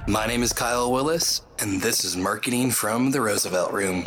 My name is Kyle Willis, and this is Marketing from the Roosevelt Room.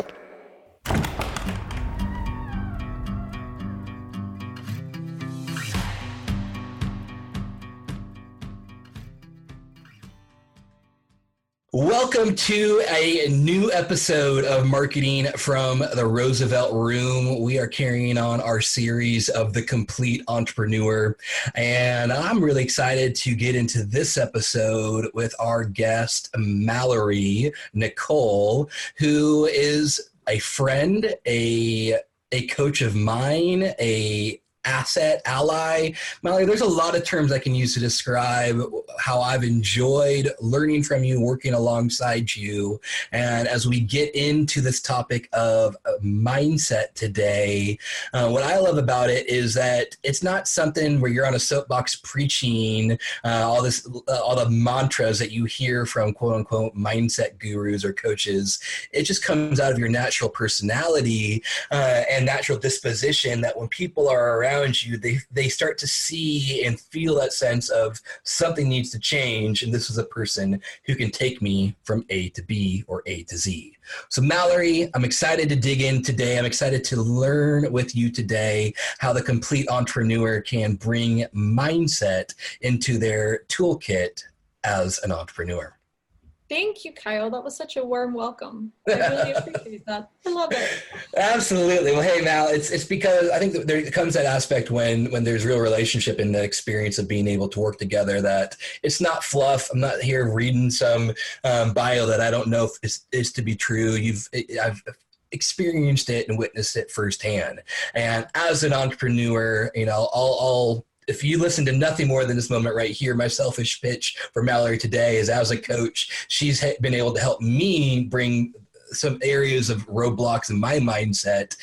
Welcome to a new episode of Marketing from the Roosevelt Room. We are carrying on our series of The Complete Entrepreneur, and I'm really excited to get into this episode with our guest, Malorie Nicole, who is a friend, a coach of mine, a asset, ally. Malorie, there's a lot of terms I can use to describe how I've enjoyed learning from you, working alongside you. And as we get into this topic of mindset today, what I love about it is that it's not something where you're on a soapbox preaching all the mantras that you hear from quote unquote mindset gurus or coaches. It just comes out of your natural personality and natural disposition that when people are around you, they start to see and feel that sense of something needs to change, and this is a person who can take me from A to B or A to Z. So Malorie, I'm excited to dig in today. I'm excited to learn with you today how the complete entrepreneur can bring mindset into their toolkit as an entrepreneur. Thank you, Kyle. That was such a warm welcome. I really appreciate that. I love it. Absolutely. Well, hey, Mal, it's because I think that there comes that aspect when there's real relationship in the experience of being able to work together, that it's not fluff. I'm not here reading some bio that I don't know if is to be true. I've experienced it and witnessed it firsthand. And as an entrepreneur, I'll if you listen to nothing more than this moment right here, my selfish pitch for Malorie today is, as a coach, she's been able to help me bring some areas of roadblocks in my mindset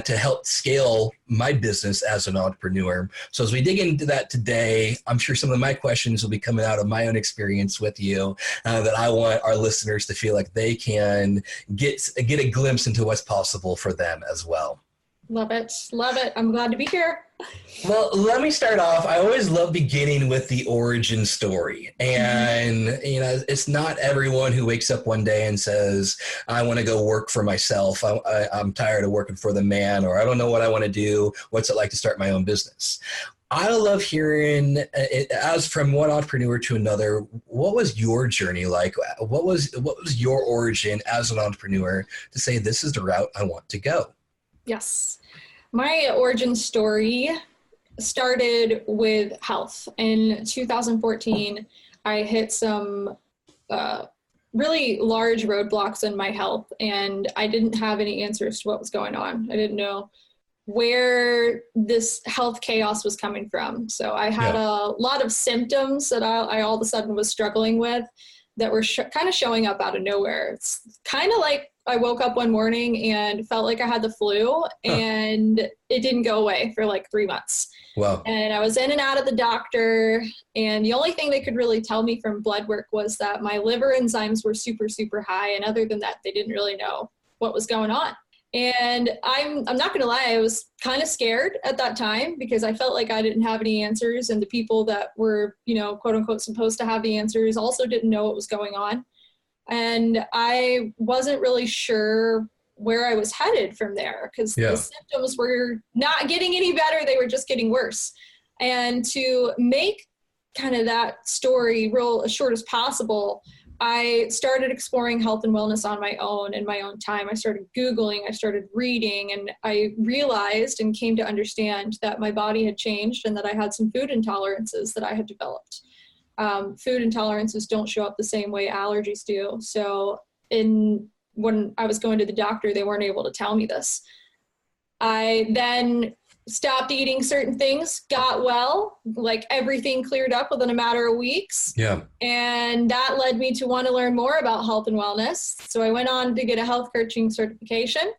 to help scale my business as an entrepreneur. So as we dig into that today, I'm sure some of my questions will be coming out of my own experience with you that I want our listeners to feel like they can get a glimpse into what's possible for them as well. Love it. Love it. I'm glad to be here. Well, let me start off. I always love beginning with the origin story. And, it's not everyone who wakes up one day and says, I want to go work for myself. I'm tired of working for the man, or I don't know what I want to do. What's it like to start my own business? I love hearing, as from one entrepreneur to another, what was your journey like? What was your origin as an entrepreneur to say, this is the route I want to go? Yes. My origin story started with health. In 2014, I hit some really large roadblocks in my health, and I didn't have any answers to what was going on. I didn't know where this health chaos was coming from. So I had a lot of symptoms that I all of a sudden was struggling with that were kind of showing up out of nowhere. It's kind of like I woke up one morning and felt like I had the flu, and it didn't go away for like 3 months. Wow. And I was in and out of the doctor, and the only thing they could really tell me from blood work was that my liver enzymes were super, super high. And other than that, they didn't really know what was going on. And I'm not going to lie, I was kind of scared at that time because I felt like I didn't have any answers. And the people that were, quote unquote, supposed to have the answers also didn't know what was going on. And I wasn't really sure where I was headed from there because the symptoms were not getting any better. They were just getting worse. And to make kind of that story real as short as possible, I started exploring health and wellness on my own in my own time. I started Googling, I started reading, and I realized and came to understand that my body had changed and that I had some food intolerances that I had developed. Food intolerances don't show up the same way allergies do. So when I was going to the doctor, they weren't able to tell me this. I then stopped eating certain things, got well, like everything cleared up within a matter of weeks. Yeah. And that led me to want to learn more about health and wellness. So I went on to get a health coaching certification,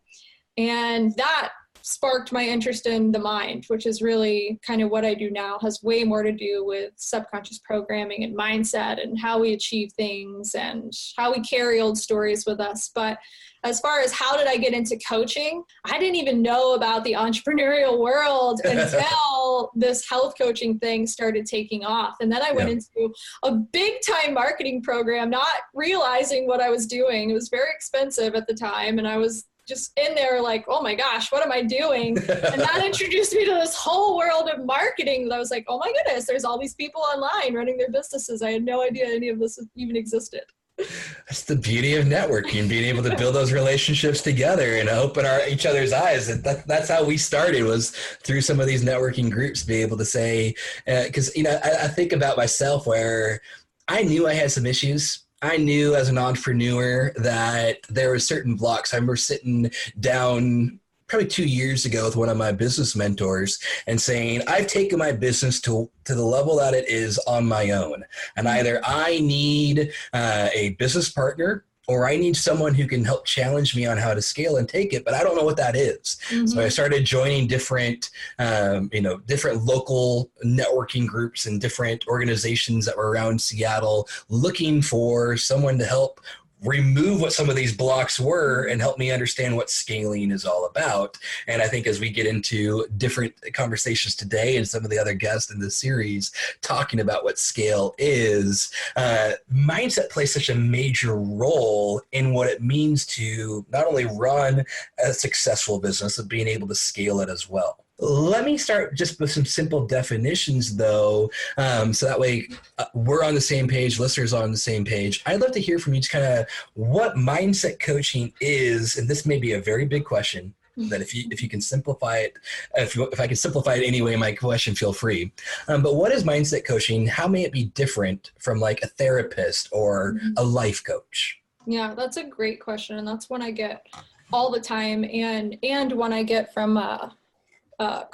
and that sparked my interest in the mind, which is really kind of what I do now, has way more to do with subconscious programming and mindset and how we achieve things and how we carry old stories with us. But as far as how did I get into coaching, I didn't even know about the entrepreneurial world until this health coaching thing started taking off. And then I went into a big time marketing program, not realizing what I was doing. It was very expensive at the time. And I was just in there like, oh my gosh, what am I doing? And that introduced me to this whole world of marketing that I was like, oh my goodness, there's all these people online running their businesses. I had no idea any of this even existed. That's the beauty of networking, being able to build those relationships together and open each other's eyes. That's how we started, was through some of these networking groups, be able to say, because, I think about myself where I knew I had some issues. I knew as an entrepreneur that there were certain blocks. I remember sitting down probably 2 years ago with one of my business mentors and saying, I've taken my business to the level that it is on my own. And either I need a business partner or I need someone who can help challenge me on how to scale and take it, but I don't know what that is. Mm-hmm. So I started joining different local networking groups and different organizations that were around Seattle, looking for someone to help remove what some of these blocks were and help me understand what scaling is all about. And I think as we get into different conversations today and some of the other guests in this series talking about what scale is, mindset plays such a major role in what it means to not only run a successful business, but being able to scale it as well. Let me start just with some simple definitions, though, so that way we're on the same page, listeners are on the same page. I'd love to hear from you just kind of what mindset coaching is, and this may be a very big question, that if you can simplify it, if I can simplify it anyway, my question, feel free. But what is mindset coaching? How may it be different from like a therapist or a life coach? Yeah, that's a great question, and that's one I get all the time, and one I get from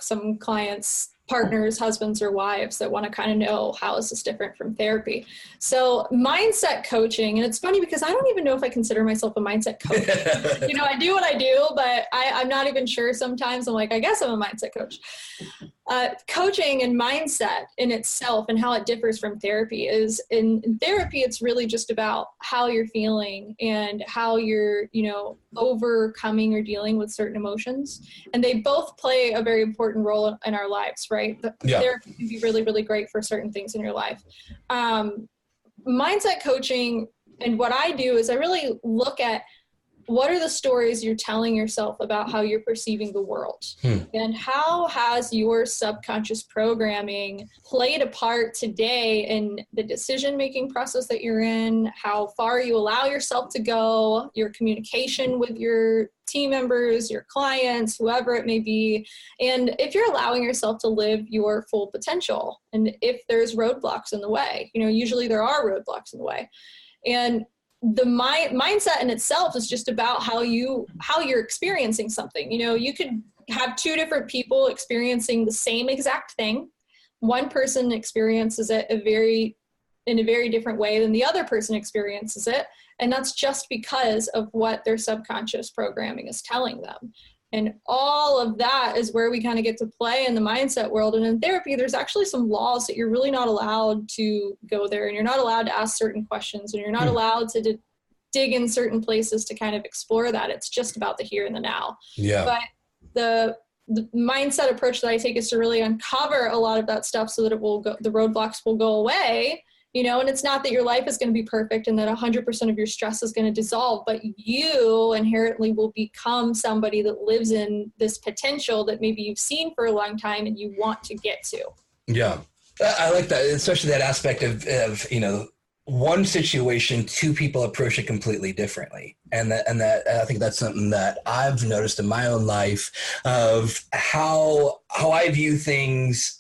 some clients, partners, husbands, or wives that want to kind of know how is this different from therapy. So mindset coaching, and it's funny because I don't even know if I consider myself a mindset coach. I do what I do, but I'm not even sure sometimes. I'm like, I guess I'm a mindset coach. Coaching and mindset in itself and how it differs from therapy is in therapy, it's really just about how you're feeling and how you're, overcoming or dealing with certain emotions. And they both play a very important role in our lives, right? Therapy can be really, really great for certain things in your life. Mindset coaching, and what I do is I really look at what are the stories you're telling yourself about how you're perceiving the world? And how has your subconscious programming played a part today in the decision-making process that you're in, how far you allow yourself to go, your communication with your team members, your clients, whoever it may be, and if you're allowing yourself to live your full potential, and if there's roadblocks in the way. Usually there are roadblocks in the way. And the mindset in itself is just about how you're experiencing something. You could have two different people experiencing the same exact thing. One person experiences it in a very different way than the other person experiences it. And that's just because of what their subconscious programming is telling them. And all of that is where we kind of get to play in the mindset world. And in therapy, there's actually some laws that you're really not allowed to go there, and you're not allowed to ask certain questions, and you're not allowed to dig in certain places to kind of explore that. It's just about the here and the now. Yeah. But the mindset approach that I take is to really uncover a lot of that stuff so that the roadblocks will go away. And it's not that your life is going to be perfect and that 100% of your stress is going to dissolve, but you inherently will become somebody that lives in this potential that maybe you've seen for a long time and you want to get to. Yeah. I like that, especially that aspect of one situation, two people approach it completely differently. And that I think that's something that I've noticed in my own life of how I view things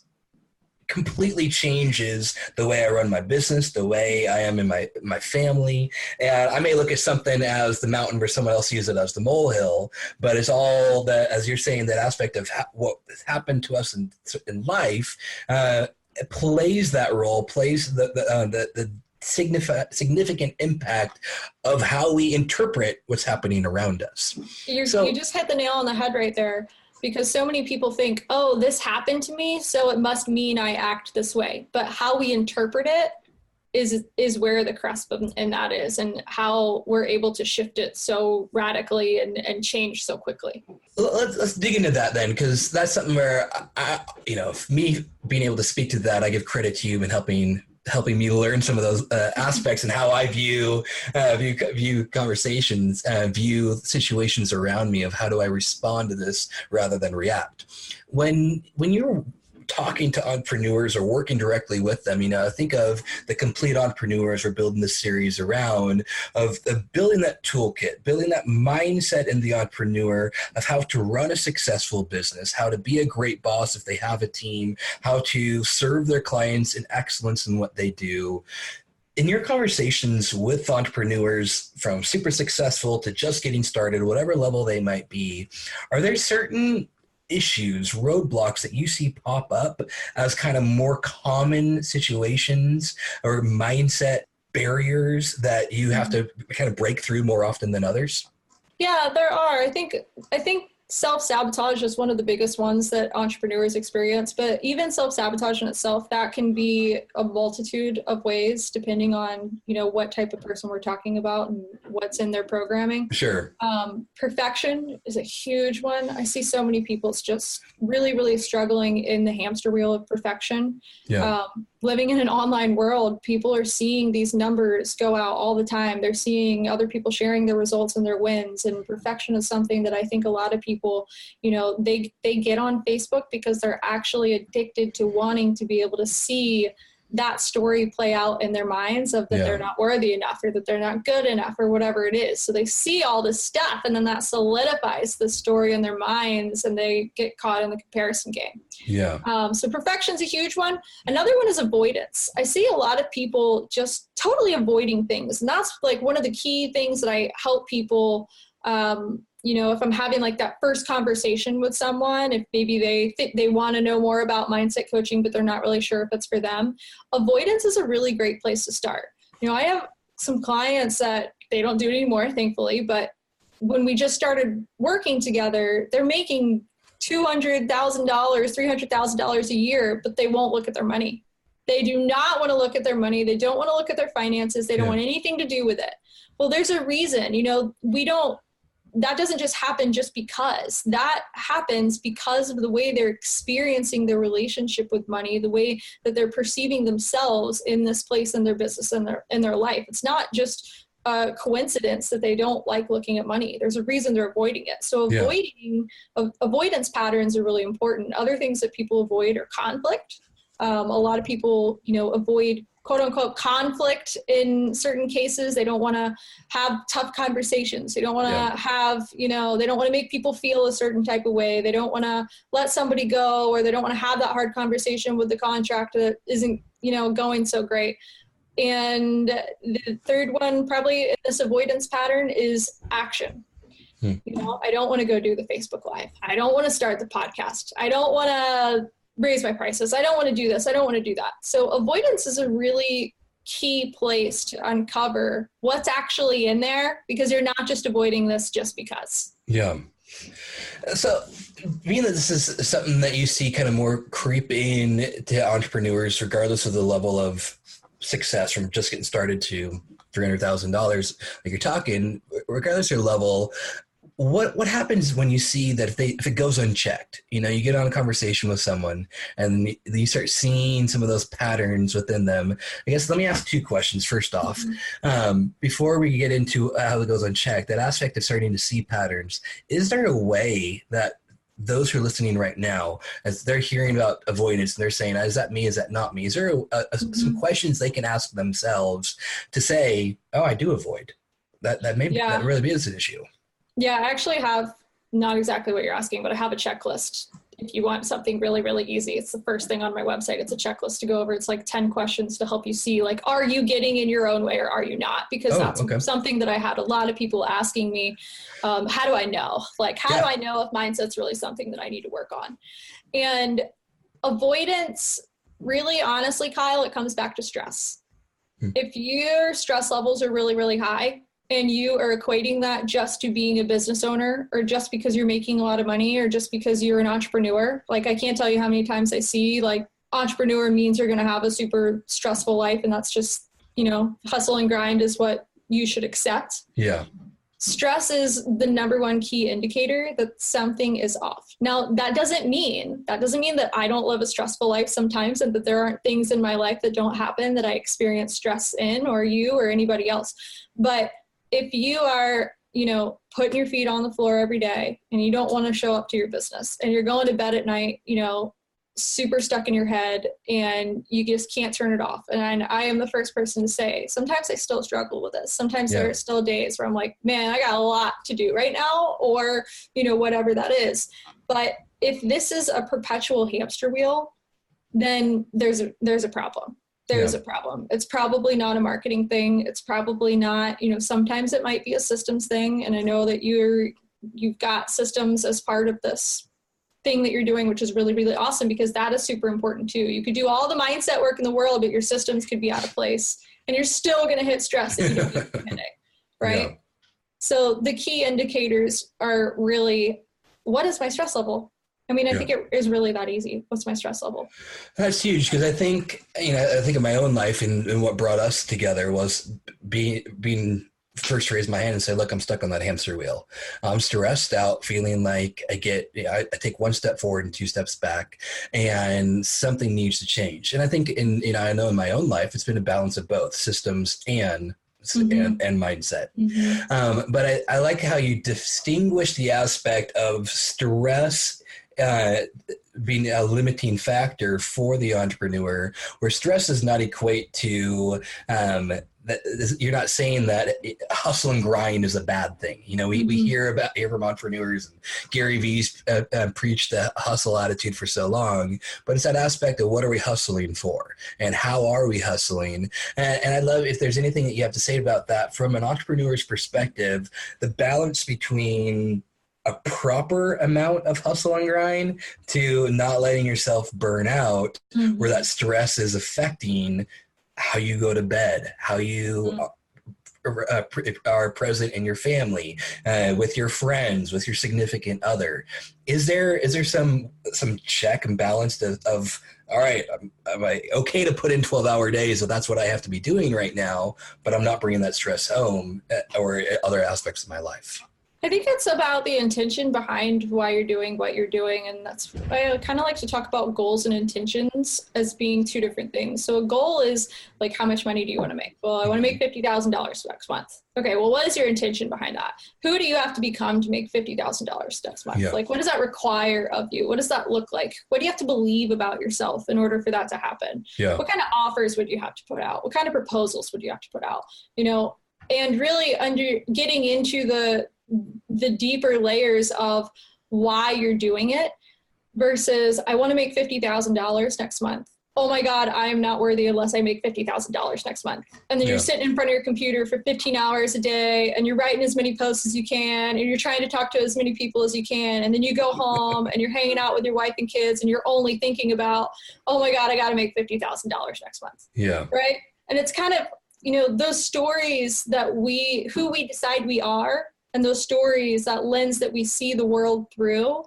completely changes the way I run my business, the way I am in my family. And I may look at something as the mountain where someone else sees it as the molehill, but it's all that, as you're saying, that aspect of what has happened to us in life, it plays that role, plays the significant impact of how we interpret what's happening around us. You just hit the nail on the head right there. because so many people think, oh, this happened to me, so it must mean I act this way. But how we interpret it is where the crust of in that is, and how we're able to shift it so radically and change so quickly. Let's dig into that then, because that's something where me being able to speak to that, I give credit to you in helping me learn some of those aspects and how I view conversations, view situations around me, of how do I respond to this rather than react. When you're talking to entrepreneurs or working directly with them, think of the complete entrepreneurs we're building this series around, of building that toolkit, building that mindset in the entrepreneur of how to run a successful business, how to be a great boss if they have a team, how to serve their clients in excellence in what they do. In your conversations with entrepreneurs, from super successful to just getting started, whatever level they might be, are there certain issues, roadblocks that you see pop up as kind of more common situations or mindset barriers that you have to kind of break through more often than others? Yeah, there are. I think self-sabotage is one of the biggest ones that entrepreneurs experience, but even self-sabotage in itself, that can be a multitude of ways depending on, what type of person we're talking about and what's in their programming. Sure. Perfection is a huge one. I see so many people just really, really struggling in the hamster wheel of perfection. Yeah. Living in an online world, people are seeing these numbers go out all the time. They're seeing other people sharing their results and their wins. And perfection is something that I think a lot of people, they get on Facebook because they're actually addicted to wanting to be able to see that story play out in their minds of that they're not worthy enough, or that they're not good enough, or whatever it is. So they see all this stuff, and then that solidifies the story in their minds, and they get caught in the comparison game. Yeah. So perfection's a huge one. Another one is avoidance. I see a lot of people just totally avoiding things. And that's like one of the key things that I help people, if I'm having like that first conversation with someone, if maybe they want to know more about mindset coaching, but they're not really sure if it's for them, avoidance is a really great place to start. I have some clients that they don't do it anymore, thankfully, but when we just started working together, they're making $200,000, $300,000 a year, but they won't look at their money. They do not want to look at their money. They don't want to look at their finances. They don't want anything to do with it. Well, there's a reason, that doesn't just happen just because. That happens because of the way they're experiencing their relationship with money, the way that they're perceiving themselves in this place in their business and in their life. It's not just a coincidence that they don't like looking at money. There's a reason they're avoiding it. So avoidance patterns are really important. Other things that people avoid are conflict. A lot of people, avoid quote unquote conflict in certain cases. They don't want to have tough conversations. They don't want to have, they don't want to make people feel a certain type of way. They don't want to let somebody go, or they don't want to have that hard conversation with the contract that isn't, going so great. And the third one, probably in this avoidance pattern, is action. I don't want to go do the Facebook Live. I don't want to start the podcast. I don't want to raise my prices. I don't want to do this. I don't want to do that. So avoidance is a really key place to uncover what's actually in there, because you're not just avoiding this just because. Yeah. So being that this is something that you see kind of more creep in to entrepreneurs, regardless of the level of success, from just getting started to $300,000, like you're talking, regardless of your level, what happens when you see that if it goes unchecked? You get on a conversation with someone and you start seeing some of those patterns within them. I guess let me ask two questions. First off, before we get into how it goes unchecked, that aspect of starting to see patterns, is there a way that those who are listening right now, as they're hearing about avoidance and they're saying, is that me? Is that not me? Is there some questions they can ask themselves to say, oh, I do avoid that that really is an issue? Yeah, I actually have not exactly what you're asking, but I have a checklist. If you want something really, really easy, it's the first thing on my website. It's a checklist to go over. It's like 10 questions to help you see, like, are you getting in your own way or are you not? Because that's something that I had a lot of people asking me, how do I know? Like, how do I know if mindset's really something that I need to work on? And avoidance, really, honestly, Kyle, it comes back to stress. If your stress levels are really, really high, and you are equating that just to being a business owner, or just because you're making a lot of money, or just because you're an entrepreneur. Like, I can't tell you how many times I see like entrepreneur means you're going to have a super stressful life. And that's just, hustle and grind is what you should accept. Yeah. Stress is the number one key indicator that something is off. Now, that doesn't mean that I don't live a stressful life sometimes, and that there aren't things in my life that don't happen that I experience stress in, or you or anybody else. But if you are, putting your feet on the floor every day, and you don't want to show up to your business, and you're going to bed at night, super stuck in your head, and you just can't turn it off. And I am the first person to say, sometimes I still struggle with this. Sometimes there are still days where I'm like, man, I got a lot to do right now, or, whatever that is. But if this is a perpetual hamster wheel, then there's a problem. There's a problem. It's probably not a marketing thing. It's probably not, sometimes it might be a systems thing. And I know that you've got systems as part of this thing that you're doing, which is really, really awesome, because that is super important too. You could do all the mindset work in the world, but your systems could be out of place, and you're still going to hit stress if you don't get it, right? Yeah. So the key indicators are really, what is my stress level? I mean, I think it is really that easy. What's my stress level? That's huge, because I think of my own life, and what brought us together was being first raise my hand and say, look, I'm stuck on that hamster wheel. I'm stressed out, feeling like I take one step forward and two steps back, and something needs to change. And I think I know in my own life, it's been a balance of both systems and mindset. Mm-hmm. But I like how you distinguish the aspect of stress being a limiting factor for the entrepreneur, where stress does not equate to you're not saying that hustle and grind is a bad thing. We hear from entrepreneurs, and Gary Vee's preached the hustle attitude for so long, but it's that aspect of what are we hustling for, and how are we hustling? And I love, if there's anything that you have to say about that from an entrepreneur's perspective, the balance between a proper amount of hustle and grind to not letting yourself burn out, where that stress is affecting how you go to bed, how you are present in your family, with your friends, with your significant other. Is there some check and balance of all right, am I okay to put in 12-hour days, so that's what I have to be doing right now, but I'm not bringing that stress home, or other aspects of my life? I think it's about the intention behind why you're doing what you're doing. And I kind of like to talk about goals and intentions as being two different things. So a goal is like, how much money do you want to make? Well, I want to make $50,000 next month. Okay, well, what is your intention behind that? Who do you have to become to make $50,000 next month? Yeah. Like, what does that require of you? What does that look like? What do you have to believe about yourself in order for that to happen? Yeah. What kind of offers would you have to put out? What kind of proposals would you have to put out? And really getting into the deeper layers of why you're doing it, versus I want to make $50,000 next month. Oh my God, I am not worthy unless I make $50,000 next month. And then you're sitting in front of your computer for 15 hours a day, and you're writing as many posts as you can, and you're trying to talk to as many people as you can. And then you go home and you're hanging out with your wife and kids, and you're only thinking about, oh my God, I got to make $50,000 next month. Yeah. Right. And it's kind of, those stories that who we decide we are, and those stories, that lens that we see the world through,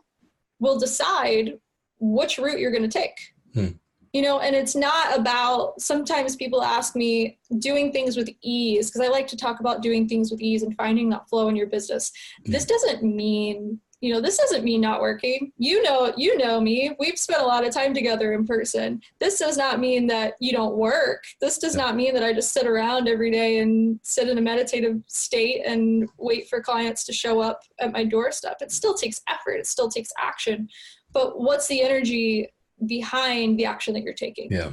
will decide which route you're going to take. And it's not about, sometimes people ask me, doing things with ease, because I like to talk about doing things with ease and finding that flow in your business. This doesn't mean, this doesn't mean not working. You know me. We've spent a lot of time together in person. This does not mean that you don't work. This does not mean that I just sit around every day and sit in a meditative state and wait for clients to show up at my doorstep. It still takes effort. It still takes action. But what's the energy behind the action that you're taking? Yeah.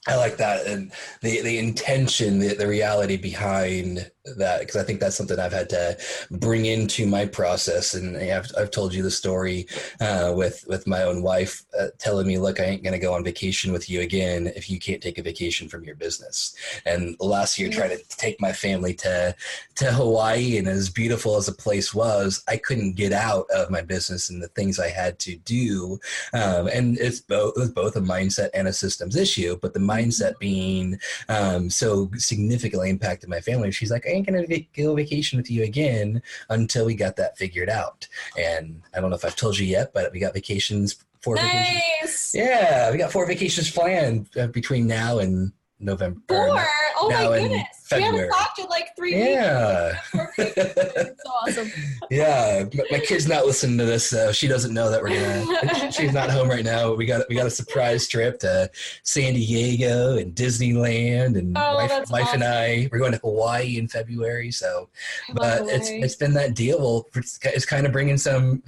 I like that. And the intention, the reality behind that, because I think that's something I've had to bring into my process. And I've told you the story with my own wife telling me, look, I ain't going to go on vacation with you again if you can't take a vacation from your business. And last year, trying to take my family to Hawaii, and as beautiful as the place was, I couldn't get out of my business and the things I had to do. And it was both a mindset and a systems issue, but the mindset being so significantly impacted my family. She's like, ain't going to go vacation with you again until we got that figured out. And I don't know if I've told you yet, but we got vacations, 4 vacations. Nice. Yeah, we got 4 vacations planned between now and November. 4? Oh my goodness. We haven't February. talked in like 3 Yeah. weeks. That's so awesome. Yeah, my kid's not listening to this, so she doesn't know that we're gonna. She's not home right now. We got a surprise trip to San Diego and Disneyland, and wife awesome. and we're going to Hawaii in February. So, but it's been that deal. Well, it's kind of bringing some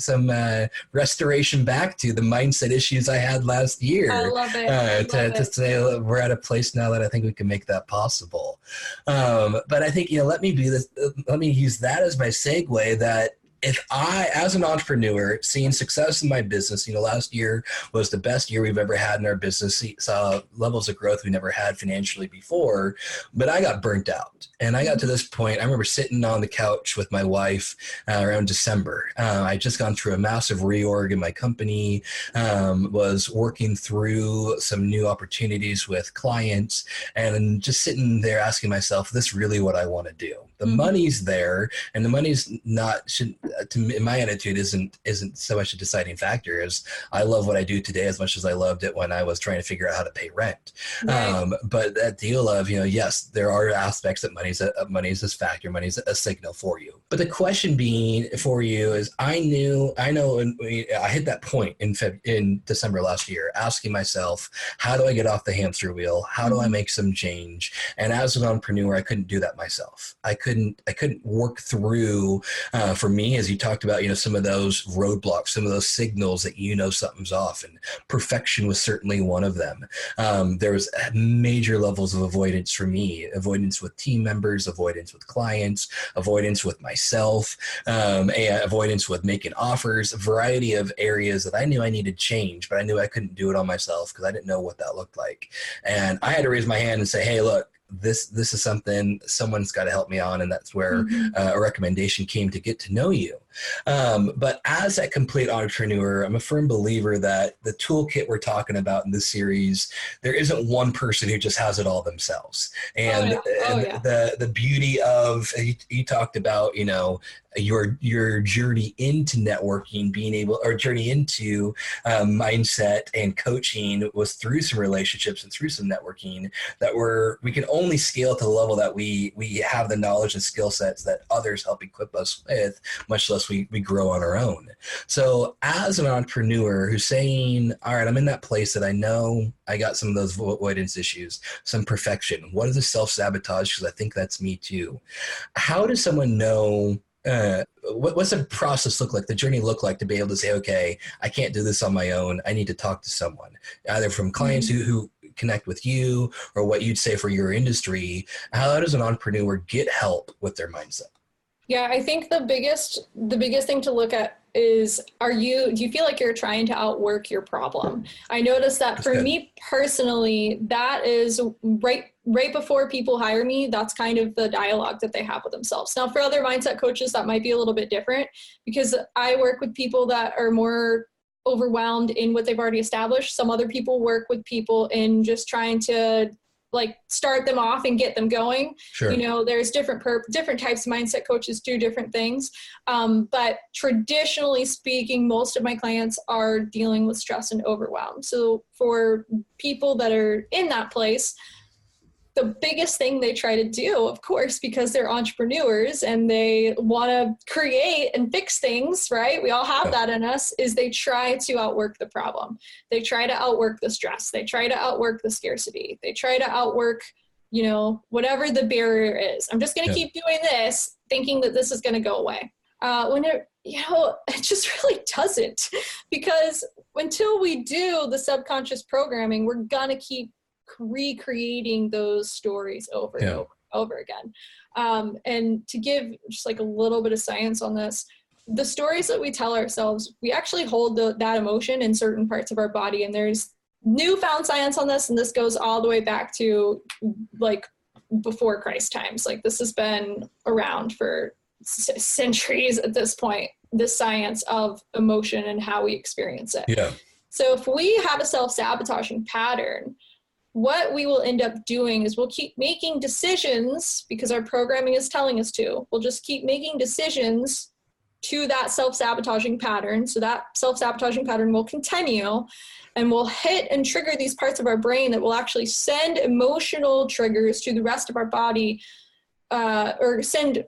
restoration back to the mindset issues I had last year. I love it. To say we're at a place now that I think we can make that possible. But I think, let me do this. Let me use that as my segue that if I, as an entrepreneur, seeing success in my business, last year was the best year we've ever had in our business, saw levels of growth we never had financially before, but I got burnt out. And I got to this point, I remember sitting on the couch with my wife around December. I'd just gone through a massive reorg in my company, was working through some new opportunities with clients, and just sitting there asking myself, is this really what I want to do? The money's there, and the money's not, in my attitude, isn't so much a deciding factor as I love what I do today as much as I loved it when I was trying to figure out how to pay rent. Right. But that deal of, yes, there are aspects that money's a factor, money's a signal for you. But the question being for you is, I hit that point in December last year, asking myself, how do I get off the hamster wheel? How do I make some change? And as an entrepreneur, I couldn't do that myself. I couldn't work through, for me, as you talked about, some of those roadblocks, some of those signals that something's off, and perfection was certainly one of them. There was major levels of avoidance for me, avoidance with team members, avoidance with clients, avoidance with myself, and avoidance with making offers, a variety of areas that I knew I needed change, but I knew I couldn't do it on myself because I didn't know what that looked like. And I had to raise my hand and say, hey, look, this is something someone's got to help me on. And that's where a recommendation came to get to know you. But as a complete entrepreneur, I'm a firm believer that the toolkit we're talking about in this series, there isn't one person who just has it all themselves. And, the beauty of, you talked about, your journey into networking, or journey into mindset and coaching was through some relationships and through some networking that we can only scale to the level that we have the knowledge and skill sets that others help equip us with, much less we grow on our own. So as an entrepreneur who's saying, all right, I'm in that place that I know I got some of those avoidance issues, some perfection. What is the self-sabotage? Because I think that's me too. How does someone know, what's the process look like, the journey look like to be able to say, okay, I can't do this on my own. I need to talk to someone, either from clients who connect with you or what you'd say for your industry. How does an entrepreneur get help with their mindset? Yeah, I think the biggest thing to look at is, do you feel like you're trying to outwork your problem? I noticed that for me personally, that is right before people hire me, that's kind of the dialogue that they have with themselves. Now, for other mindset coaches, that might be a little bit different because I work with people that are more overwhelmed in what they've already established. Some other people work with people in just trying to start them off and get them going. Sure. There's different types of mindset coaches do different things. But traditionally speaking, most of my clients are dealing with stress and overwhelm. So for people that are in that place, the biggest thing they try to do, of course, because they're entrepreneurs and they want to create and fix things, right? We all have that in us, is they try to outwork the problem. They try to outwork the stress. They try to outwork the scarcity. They try to outwork, whatever the barrier is. I'm just going to keep doing this, thinking that this is going to go away. When it just really doesn't, because until we do the subconscious programming, we're going to keep recreating those stories over and over again. And to give just a little bit of science on this, the stories that we tell ourselves, we actually hold that emotion in certain parts of our body. And there's newfound science on this. And this goes all the way back to before Christ times. This has been around for centuries at this point, this science of emotion and how we experience it. Yeah. So if we have a self-sabotaging pattern, what we will end up doing is we'll keep making decisions because our programming is telling us to. We'll just keep making decisions to that self-sabotaging pattern. So that self-sabotaging pattern will continue, and we'll hit and trigger these parts of our brain that will actually send emotional triggers to the rest of our body, or send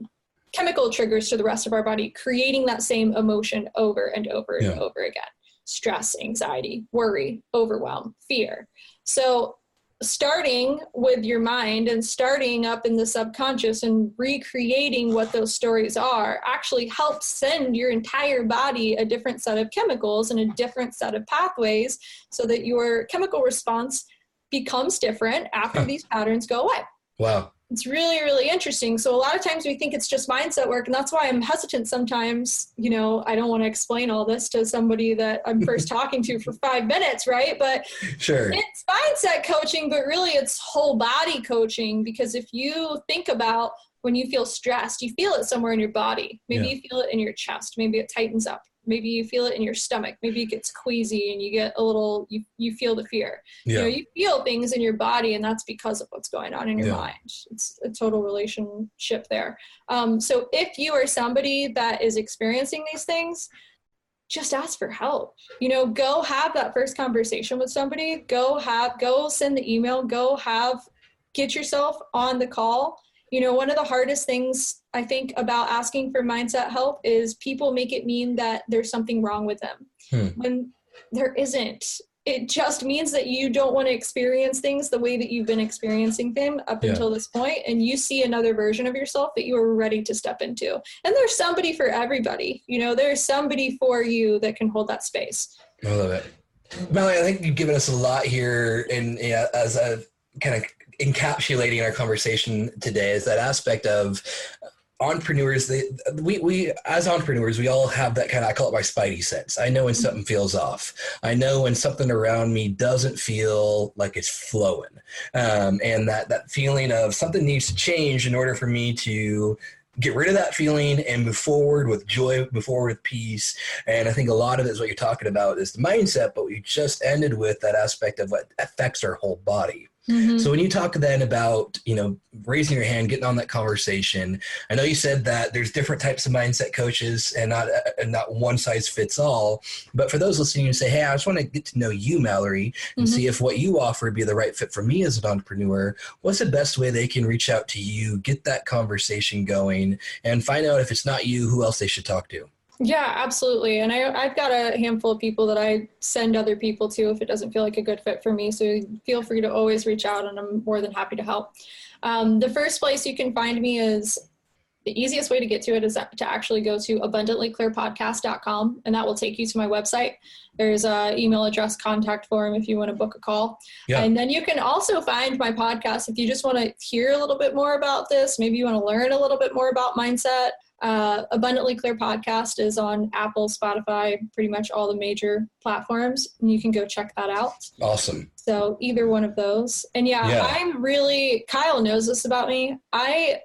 chemical triggers to the rest of our body, creating that same emotion over and over and over again. Stress, anxiety, worry, overwhelm, fear. So starting with your mind and starting up in the subconscious and recreating what those stories are actually helps send your entire body a different set of chemicals and a different set of pathways so that your chemical response becomes different after these patterns go away. Wow. It's really, really interesting. So a lot of times we think it's just mindset work, and that's why I'm hesitant sometimes. You know, I don't want to explain all this to somebody that I'm first talking to for 5 minutes, right? But sure, it's mindset coaching, but really it's whole body coaching, because if you think about when you feel stressed, you feel it somewhere in your body. Maybe you feel it in your chest. Maybe it tightens up. Maybe you feel it in your stomach. Maybe it gets queasy and you get a little, you feel the fear. You know, you feel things in your body, and that's because of what's going on in your mind. It's a total relationship there. So if you are somebody that is experiencing these things, just ask for help. You know, go have that first conversation with somebody. Go send the email. Get yourself on the call. You know, one of the hardest things I think about asking for mindset help is people make it mean that there's something wrong with them when there isn't. It just means that you don't want to experience things the way that you've been experiencing them up until this point, and you see another version of yourself that you are ready to step into. And there's somebody for everybody. You know, there's somebody for you that can hold that space. I love it. Malorie, I think you've given us a lot here, and as a kind of encapsulating our conversation today is that aspect of entrepreneurs. We as entrepreneurs, we all have that kind of, I call it my spidey sense. I know when something feels off. I know when something around me doesn't feel like it's flowing. And that feeling of something needs to change in order for me to get rid of that feeling and move forward with joy, move forward with peace. And I think a lot of it is what you're talking about is the mindset, but we just ended with that aspect of what affects our whole body. Mm-hmm. So when you talk then about, you know, raising your hand, getting on that conversation, I know you said that there's different types of mindset coaches and not one size fits all, but for those listening and say, hey, I just want to get to know you, Malorie, and see if what you offer would be the right fit for me as an entrepreneur, what's the best way they can reach out to you, get that conversation going, and find out if it's not you, who else they should talk to? Yeah, absolutely. And I've got a handful of people that I send other people to if it doesn't feel like a good fit for me. So feel free to always reach out, and I'm more than happy to help. The first place you can find me is the easiest way to get to it is to actually go to abundantlyclearpodcast.com, and that will take you to my website. There's an email address, contact form if you want to book a call. Yeah. And then you can also find my podcast if you just want to hear a little bit more about this. Maybe you want to learn a little bit more about mindset. Abundantly Clear Podcast is on Apple, Spotify, pretty much all the major platforms, and you can go check that out. Awesome. So either one of those. And I'm really, Kyle knows this about me. I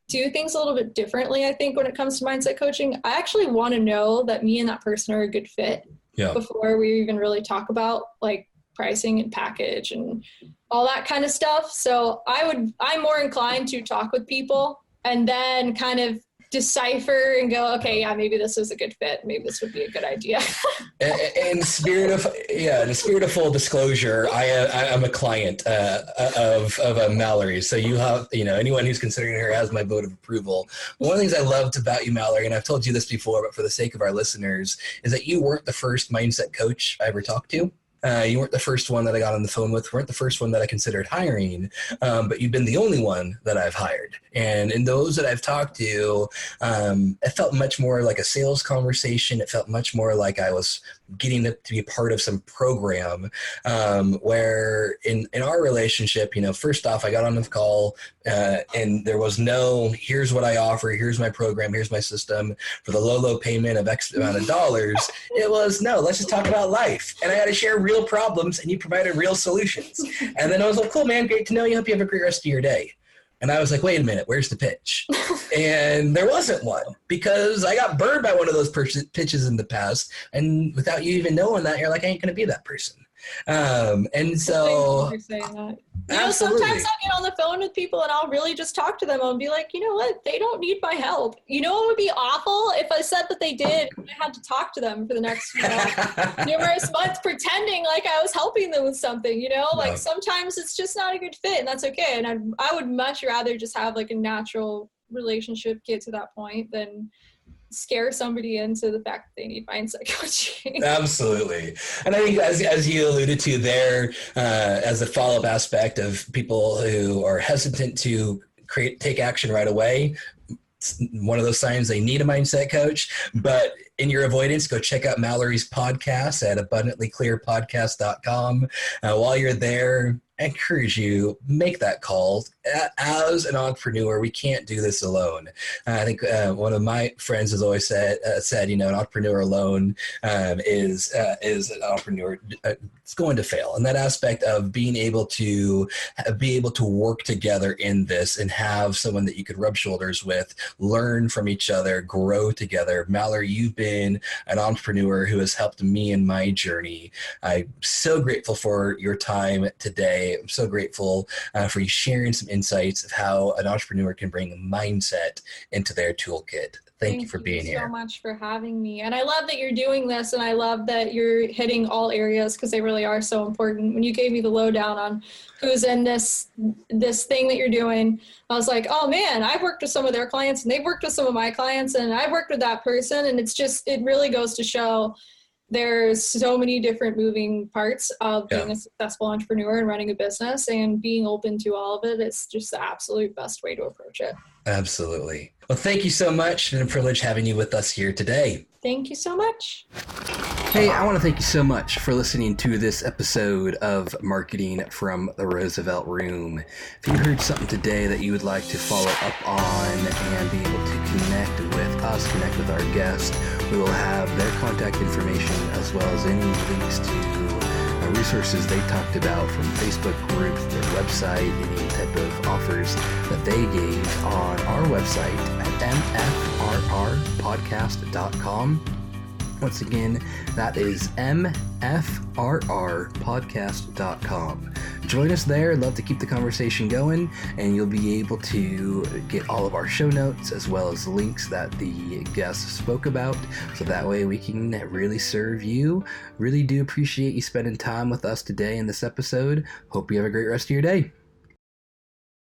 do things a little bit differently, I think, when it comes to mindset coaching. I actually want to know that me and that person are a good fit before we even really talk about like pricing and package and all that kind of stuff. So I'm more inclined to talk with people and then kind of decipher and go, okay, yeah, maybe this is a good fit. Maybe this would be a good idea. In the spirit of full disclosure, I'm a client of Malorie. So you have, anyone who's considering her has my vote of approval. One of the things I loved about you, Malorie, and I've told you this before, but for the sake of our listeners, is that you weren't the first mindset coach I ever talked to. You weren't the first one that I got on the phone with, weren't the first one that I considered hiring, but you've been the only one that I've hired. And in those that I've talked to, it felt much more like a sales conversation. It felt much more like I was getting to be part of some program, where in our relationship, first off, I got on the call and there was no, here's what I offer, here's my program, here's my system for the low payment of X amount of dollars. It was, no, let's just talk about life. And I had to share real problems, and you provided real solutions. And then I was like, cool, man, great to know you. Hope you have a great rest of your day. And I was like, wait a minute, where's the pitch? And there wasn't one, because I got burned by one of those pitches in the past. And without you even knowing that, you're like, I ain't going to be that person. And so, You're saying that. absolutely. Sometimes I'll get on the phone with people and I'll really just talk to them and be like, you know what? They don't need my help. You know what would be awful if I said that they did and I had to talk to them for the next numerous months pretending like I was helping them with something, Like sometimes it's just not a good fit and that's okay. And I would much rather just have like a natural relationship get to that point than scare somebody into the fact that they need mindset coaching. Absolutely. And I think as you alluded to there, as a follow-up aspect of people who are hesitant to take action right away, it's one of those signs they need a mindset coach. But in your avoidance, go check out Malorie's podcast at abundantlyclearpodcast.com. While you're there, I encourage you, make that call. As an entrepreneur, we can't do this alone. I think one of my friends has always said, an entrepreneur alone is an entrepreneur. It's going to fail. And that aspect of being able to work together in this and have someone that you could rub shoulders with, learn from each other, grow together. Malorie, you've been an entrepreneur who has helped me in my journey. I'm so grateful for your time today. I'm so grateful for you sharing some insights of how an entrepreneur can bring mindset into their toolkit. Thank you for being here. Thank you so much for having me. And I love that you're doing this, and I love that you're hitting all areas because they really are so important. When you gave me the lowdown on who's in this thing that you're doing, I was like, oh man, I've worked with some of their clients and they've worked with some of my clients and I've worked with that person. And it really goes to show there's so many different moving parts of being a successful entrepreneur and running a business, and being open to all of it is just the absolute best way to approach it. Absolutely. Well, thank you so much. It's been a privilege having you with us here today. Thank you so much. Hey, I want to thank you so much for listening to this episode of Marketing from the Roosevelt Room. If you heard something today that you would like to follow up on and be able to connect with us, connect with our guest, we will have their contact information as well as any links to resources they talked about from Facebook groups, their website, any type of offers that they gave on our website at mfrrpodcast.com. Once again, that is mfrrpodcast.com. Join us there. I'd love to keep the conversation going, and you'll be able to get all of our show notes as well as links that the guests spoke about, so that way we can really serve you. Really do appreciate you spending time with us today in this episode. Hope you have a great rest of your day.